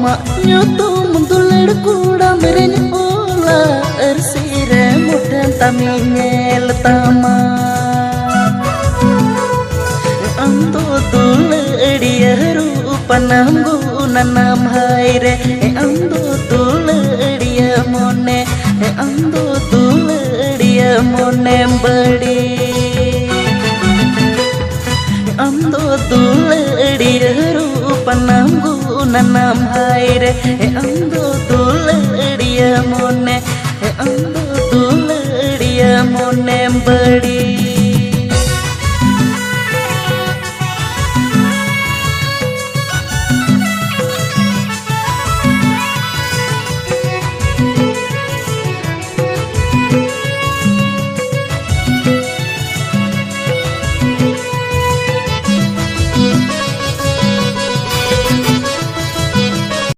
mak nyoto muntuler kuda merenya ola ersire mudan taminya letama ando tuledia rupa namgu nanam haire ando tuledia mone ando tuledia mone badi ando tuledia rupa namgu nanam haire ando tuledia mone ando tuledia mone badi